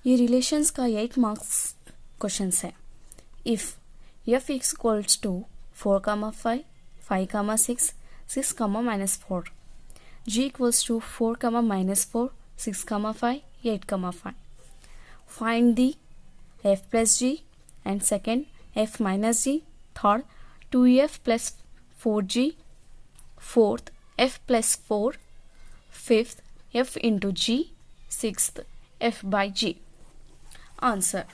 ये रिलेशंस का 8 marks question है। If f equals to 4, 5, 5, 6, 6, -4, g equals to 4, -4, 6, 5, 8, 5. Find the f plus g, and second f minus g, third 2f plus 4g, fourth f plus 4, fifth f into g, sixth f by g. Answer,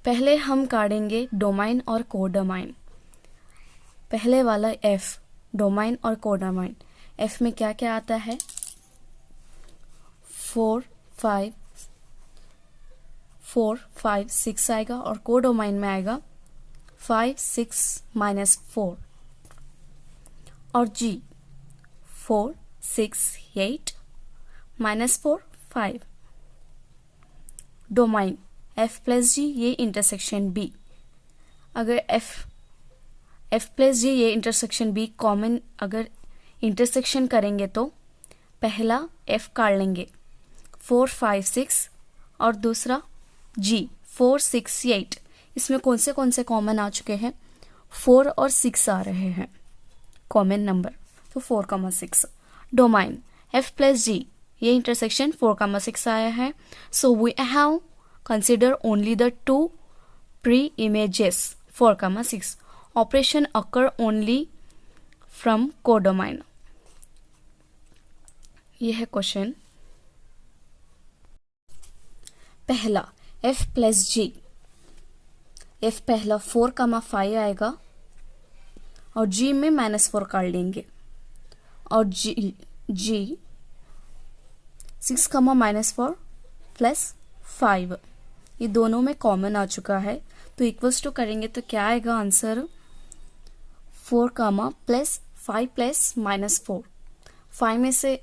पहले हम काटेंगे domain और कोडोमाइन। पहले वाला f domain और कोडोमाइन। f में क्या क्या आता है? 4, 5, 6 आएगा, और कोडोमाइन में आएगा 5, 6, -4, और g 4, 6, 8, -4, 5। Domain f plus g, ये इंटरसेक्शन b। अगर f प्लस g ये इंटरसेक्शन b कॉमन अगर इंटरसेक्शन करेंगे तो पहला f काट लेंगे 4, 5, 6, और दूसरा g 4, 6, 8। इसमें कौन से कॉमन आ चुके हैं? 4 और 6 आ रहे हैं कॉमन नंबर, तो 4, 6। डोमाइन f प्लस g, ये इंटरसेक्शन 4, 6 आया है। So we have consider only the 2 pre images 4, 6। Operation occur only from codomain. यह है क्वेश्चन। पहला f प्लस g, f पहला 4, 5 आएगा, और g में -4 काट लेंगे, और g 6, -4 प्लस 5, ये दोनों में कॉमन आ चुका है, तो इक्वल्स टू करेंगे तो क्या आएगा आंसर? 4, plus 5 plus -4। 5 में से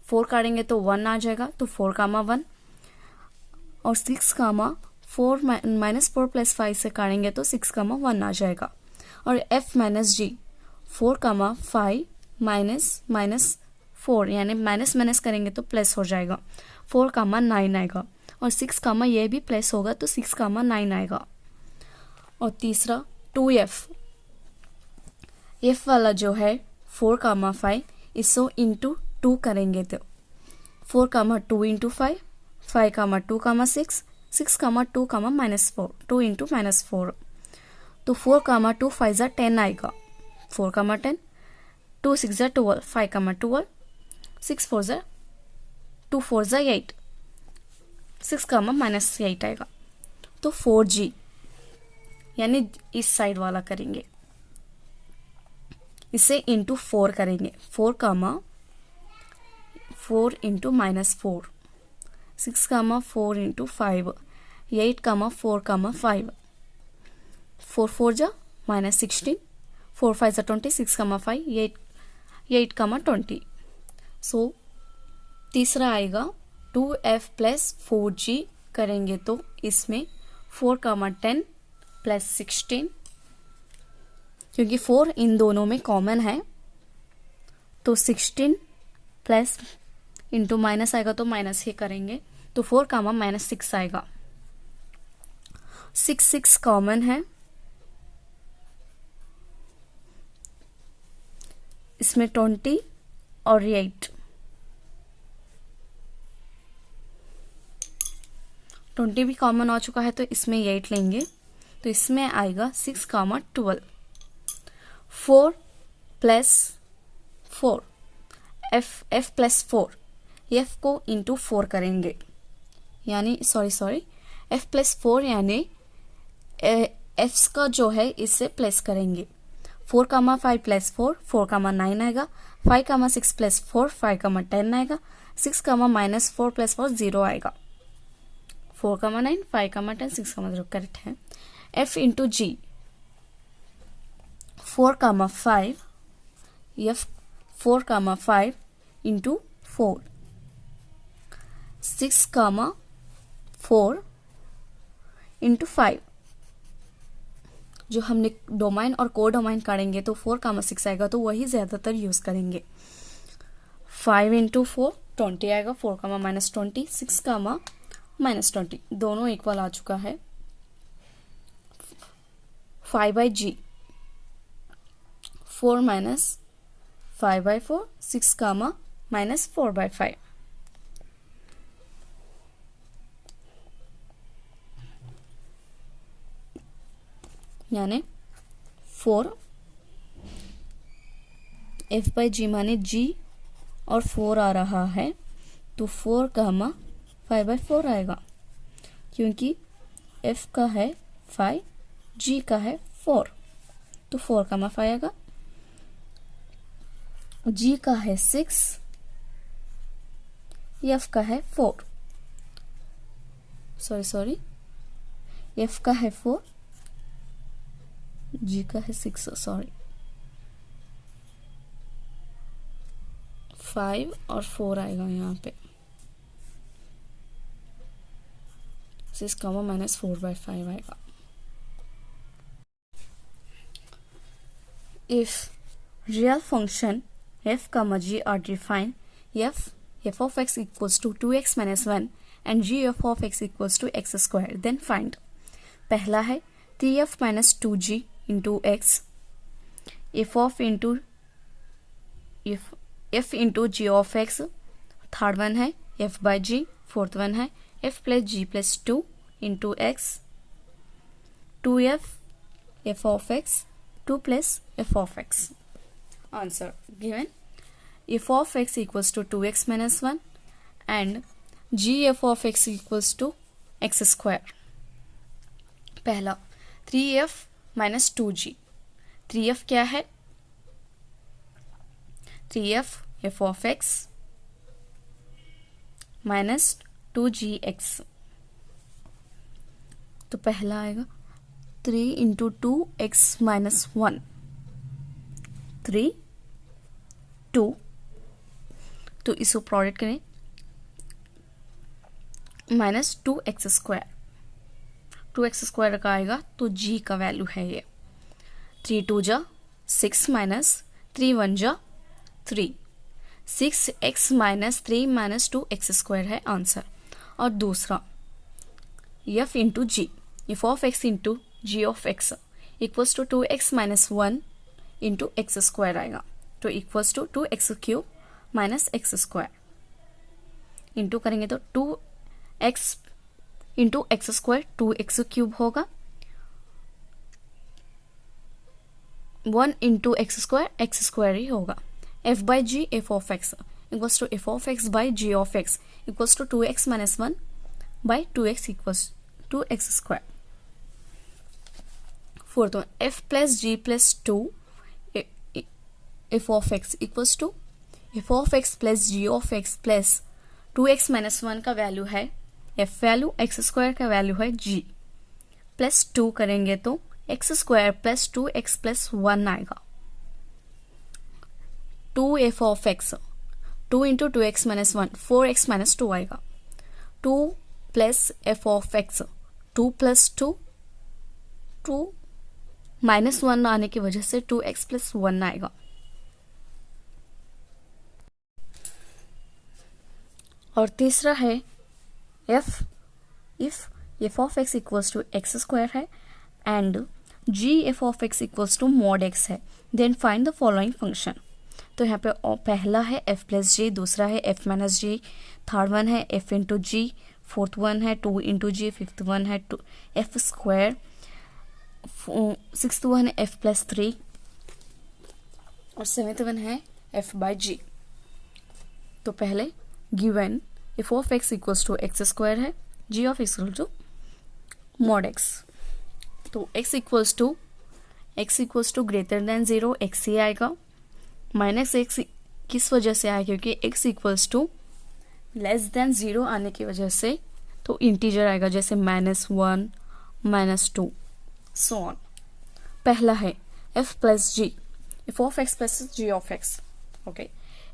4 काटेंगे तो 1 आ जाएगा, तो 4, 1, और 6, 4 -4 प्लस 5 से काटेंगे तो 6, 1 आ जाएगा। और f माइनस जी 4, 5 -4, यानी माइनस करेंगे तो प्लस हो जाएगा, 4, 9 आएगा, और 6, ये भी प्लस होगा तो 6, 9 आएगा। और तीसरा 2f, f वाला जो है 4, 5, इसको इंटू 2 करेंगे तो 4, 2 इंटू 5, 5, 2, 6, 6, 2, -4, 2 इंटू -4, तो 4, 2, 5 10 आएगा, 4, 10, 2, 6 12, 5, 12, 6, 4 2, 4 8, 6, -8 आएगा। तो 4g, यानी इस साइड वाला करेंगे, इसे इंटू 4 करेंगे, 4, 4 इंटू -4, 6, 4 इंटू 5, 8, 4, 5, 4, 4 जा -16, 4, 5 जा 20, 6, 5, 8, 20। सो तीसरा आएगा 2f प्लस 4g करेंगे तो इसमें 4, 10 प्लस 16, क्योंकि 4 इन दोनों में कॉमन है, तो 16 प्लस इंटू माइनस आएगा तो माइनस ही करेंगे, तो 4, -6 आएगा। 6 कॉमन है, इसमें 20 और 8, 20 भी कॉमन आ चुका है तो इसमें 8 लेंगे, तो इसमें आएगा 6, 12, 4 प्लस 4, f प्लस 4, f को इंटू 4 करेंगे, यानी सॉरी f प्लस 4, यानी f का जो है इससे प्लस करेंगे, 4, 5 प्लस 4, 4, 9 आएगा, 5, 6 प्लस 4, 5, 10 आएगा, 6, -4 प्लस 4 0 आएगा, 4, 9, 5, 10, 6, 0 करेक्ट है। f इंटू जी 4, 5, f 4, 5 इंटू 4, 6, 4 इंटू 5। जो हमने डोमाइन और कोडोमाइन काटेंगे तो 4, 6 आएगा, तो वही ज्यादातर यूज करेंगे। 5 इंटू 4 20 आएगा, 4 कामा माइनस 20, 6 कामा माइनस 20 दोनों इक्वल आ चुका है 5/g, 4 माइनस 5/4, 6 कामा माइनस 4/5। यानी 4 f/g माने g और 4 आ रहा है, तो 4 कामा 5/4 आएगा, क्योंकि f का है 5, g का है 4, तो 4 कामा 5 आएगा। g का है 6, f का है 4, सॉरी f का है 4, g का है 6, सॉरी 5 और 4 आएगा यहाँ पे, 6 कामा माइनस 4/5 आएगा। If real function f comma g are defined, f of x equals to 2x minus 1 and g of x equals to x square, then find। पहला है 3f minus 2g into x, f into g of x, third one है f by g, fourth one है f plus g plus 2 into x, 2f f of x, 2 plus f of x। Answer given, f of x equals to 2x minus 1 and g f of x equals to x square। पहला 3f minus 2g, 3f क्या है, 3f f of x minus 2gx, तो पहला आएगा 3 into 2x minus 1, 3 2, तो इसको product करें minus 2x square, 2x square का आएगा, तो g का वैल्यू है ये 3 2 जा 6 माइनस 3 1 जा 3, 6x minus 3 minus 2x square है आंसर। और दूसरा f into g, f of x into g of x equals to 2x minus 1 into x square आएगा, तो equals to 2x cube minus x square into करेंगे तो 2x into x square 2x cube होगा, 1 into x square ही होगा। f by g f of x equals to f of x by g of x equals to 2x minus 1 by 2x equals to x square. Fourth one f plus g plus 2 f of x equals to f of x plus g of x plus 2x minus 1 का value है f value, x square का value है g, plus 2 करेंगे तो x square plus 2x plus 1 आएगा, 2f of x 2 into 2x minus 1 4x minus 2 आएगा, 2 plus f of x 2 plus 2 2 minus 1 आने की वजह से 2x प्लस 1 आएगा। और तीसरा है f of x equals to x square है and g f of x equals to mod x है, then find the following function. तो यहाँ पे पहला है f प्लस जी, दूसरा है f minus g, third one है f into g, fourth one है 2 इंटू जी, फिफ्थ वन है f स्क्वायर, सिक्स्थ वन है f प्लस 3 और सेवेंथ वन है f बाई जी। तो पहले given f of x equals to x square है, g of x equal to mod x, तो x equals to greater than 0 x ही आएगा, minus x किस वजह से आया, क्योंकि x equals to less than 0 आने की वजह से तो इंटीजर आएगा, जैसे -1 -2 सो ऑन। पहला है f plus g, f of x plus g of x, okay,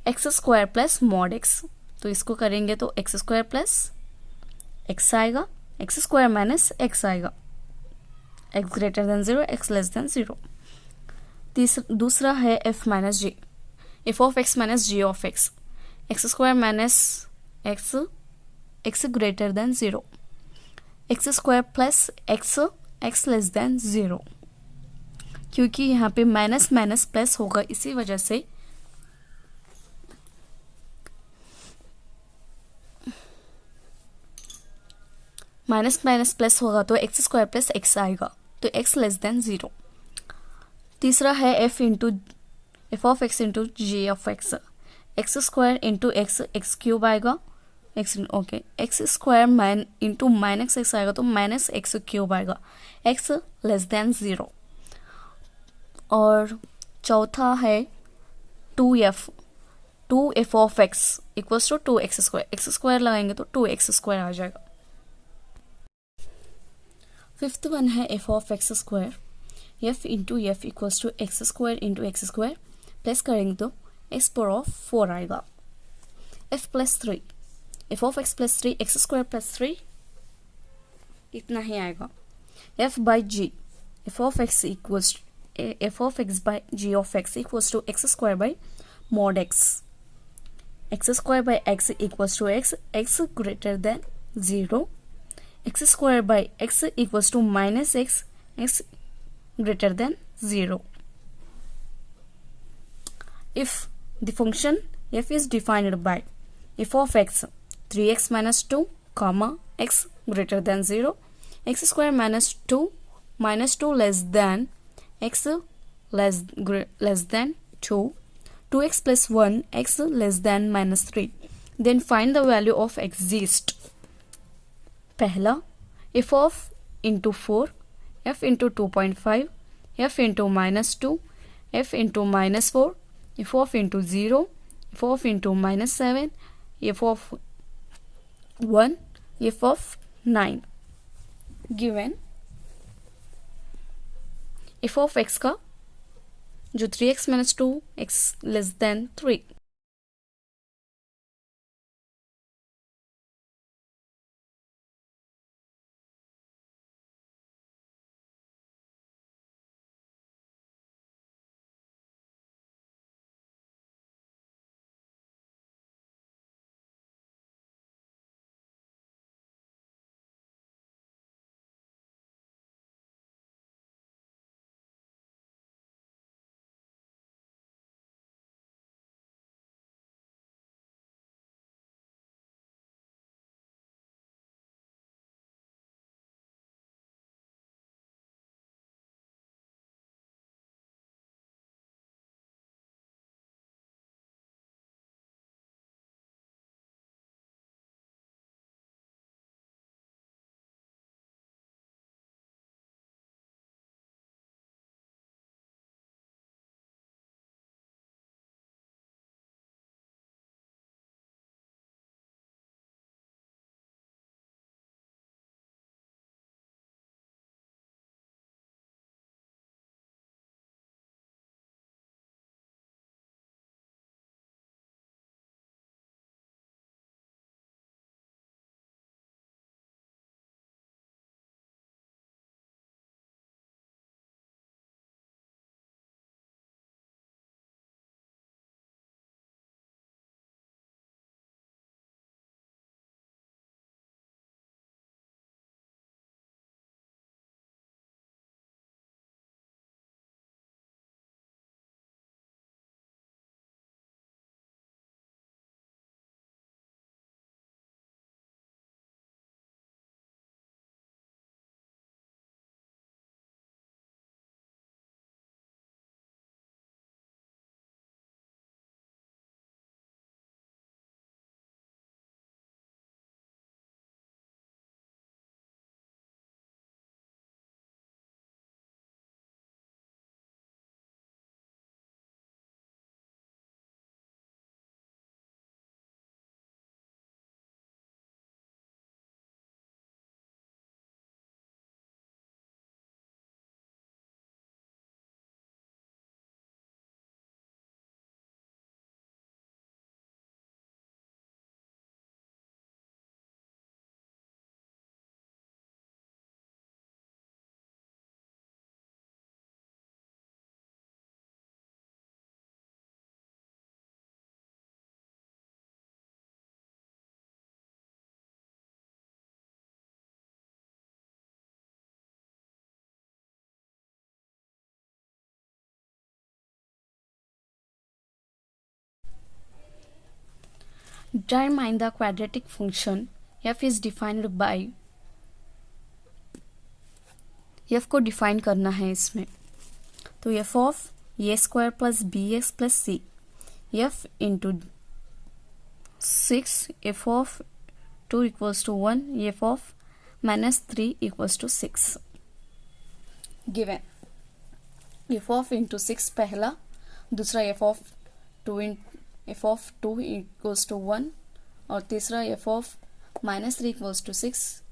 x square plus mod x, तो इसको करेंगे तो एक्स स्क्वायर प्लस एक्स आएगा, एक्स स्क्वायर माइनस एक्स आएगा, x greater than 0 x less than 0। दूसरा है f minus g, f of x minus g of x, x square minus x, x greater than 0, x square plus x, x less than 0। क्योंकि यहाँ पे minus minus plus होगा, इसी वजह से minus minus plus होगा तो एक्स स्क्वायर प्लस एक्स आएगा, तो एक्स लेस देन 0। तीसरा है f of x into g of x, x square into x, x cube आएगा, x okay, x square into minus x आएगा तो माइनस एक्स क्यूब आएगा, एक्स लेस देन 0। और चौथा है 2f, 2f of x equals to 2x square, x square लगाएंगे तो 2x square आ जाएगा। फिफ्थ वन है f of x square, f into f equals to x square into x square, plus करेंगे तो एक्स पावर ऑफ 4 आएगा, f plus 3, f of x plus 3, x square plus 3, इतना ही आएगा। F by g, f of x equals f of x by g of x equals to x square by mod x, x square by x equals to x, x greater than 0, x square by x equals to minus x, x greater than 0. If the function f is defined by f of x 3x minus 2 comma x greater than 0, x square minus 2 less than x less than 2, 2x plus 1 x less than minus 3, then find the value of exist। पहला F of into 4, F into 2.5, F into -2, F into -4, F of into 0, F of into -7, F of 1, F of 9। Given F of x का जो 3x - 2 x less than 3, Determine the quadratic function f is defined by, f को define करना है इसमें, तो f of a square plus b x plus c, f into 6, f of 2 equals to 1, f of -3 equals to 6 given. f of into 6 पहला, दूसरा f of 2 equals to 1 और तीसरा f of -3 equals to 6,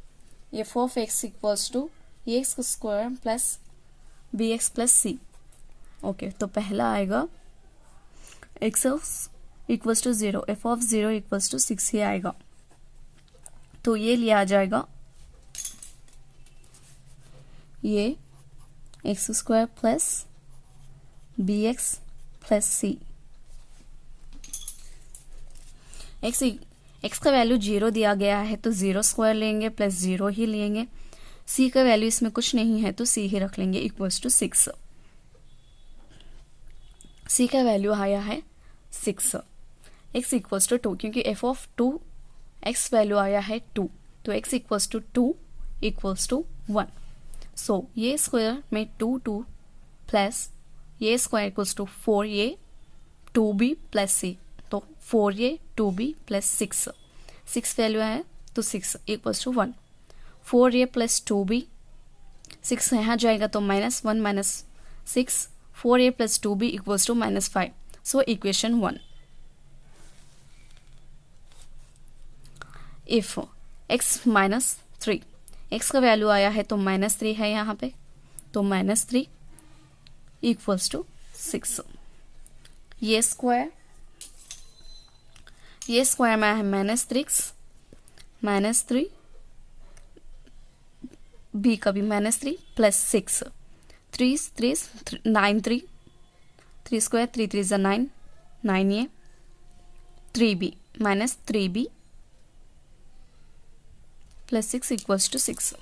f of x equals to x square plus b x plus c. Okay, तो पहला आएगा x equals to 0, f of 0 equals to 6 ये आएगा, तो ये लिया जाएगा, ये x square plus b x plus c. X का वैल्यू 0 दिया गया है तो 0 स्क्वायर लेंगे प्लस 0 ही लेंगे, सी का वैल्यू इसमें कुछ नहीं है तो सी ही रख लेंगे इक्वल्स टू 6। सी का वैल्यू आया है 6, एक्स इक्वल्स टू 2, क्योंकि एफ ऑफ 2 एक्स वैल्यू आया है 2, तो x equals to 2 equals to 1। So ये स्क्वायर में 2 प्लस ये स्क्वायर इक्वल्स टू 4 ये 2b प्लस सी, तो 4 ये 2b प्लस 6 वैल्यू है तो 6 इक्वल्स टू 1। 4 ये प्लस 2b, 6 यहाँ जाएगा तो -1 माइनस 6, 4 ये plus 2b equals to -5। So equation 1, if x -3, x का वैल्यू आया है तो -3 है यहाँ पे, तो -3 इक्वल्स टू 6। ये स्क्वायर में है -3 b का भी -3 प्लस 6, 9 3 स्क्वायर 3 3 9, 9 ये 3b -3b plus 6 equals to 6।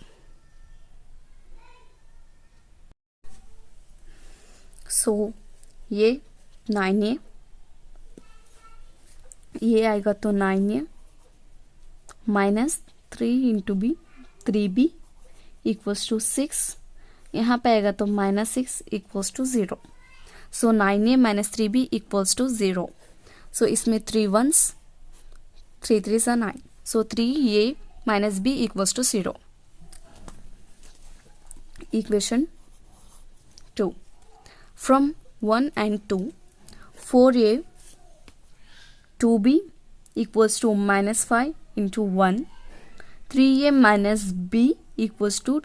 सो ये 9 ये आएगा तो 9 ये -3 into b 3b equals to 6, यहाँ पे आएगा तो -6 equals to 0। So 9a minus 3b equals to 0। So इसमें 3 1s 3 3 9, so 3a minus b equals to 0। Equation 2, from 1 and 2, 4a 2b equals to -5 into 1, 3a minus b equals to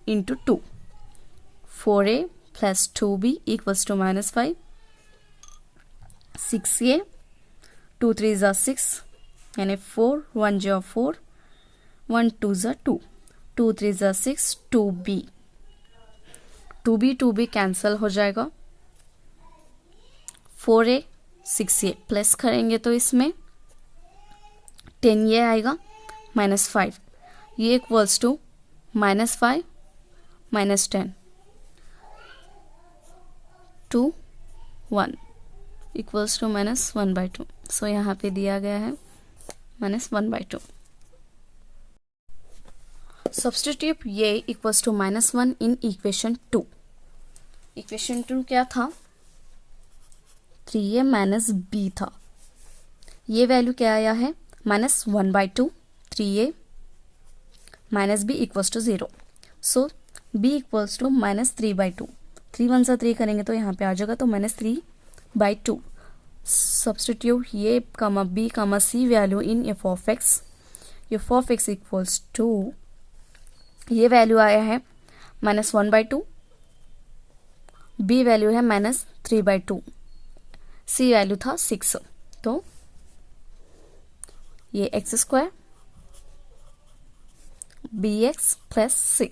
into 2, 4a plus 2b equals to -5, 6a 2 3 ज़ा 6 यानी 4, 1 ज़ा 4, 1 2 ज़ा 2, 2 3 ज़ा 6, 2b cancel हो जाएगा, 4a 6a plus करेंगे तो इसमें 10 ये आएगा -5, ये equals to -5 -10 2 1 equals to -1/2। So यहाँ पे दिया गया है -1/2। सब्स्टिट्यूट ये equals to -1 in equation 2। Equation 2 क्या था, 3a माइनस b था, ये वैल्यू क्या आया है -1/2, 3a minus b equals to 0। So b equals to -3/2, 3 1 सा 3 करेंगे तो यहाँ पे आ जाएगा तो -3/2। सब्स्टिट्यूट ये कमा b comma c value in f of x equals to, ये वैल्यू आया है -1/2, b वैल्यू है -3/2, c वैल्यू था 6, तो ये x² bx प्लस c।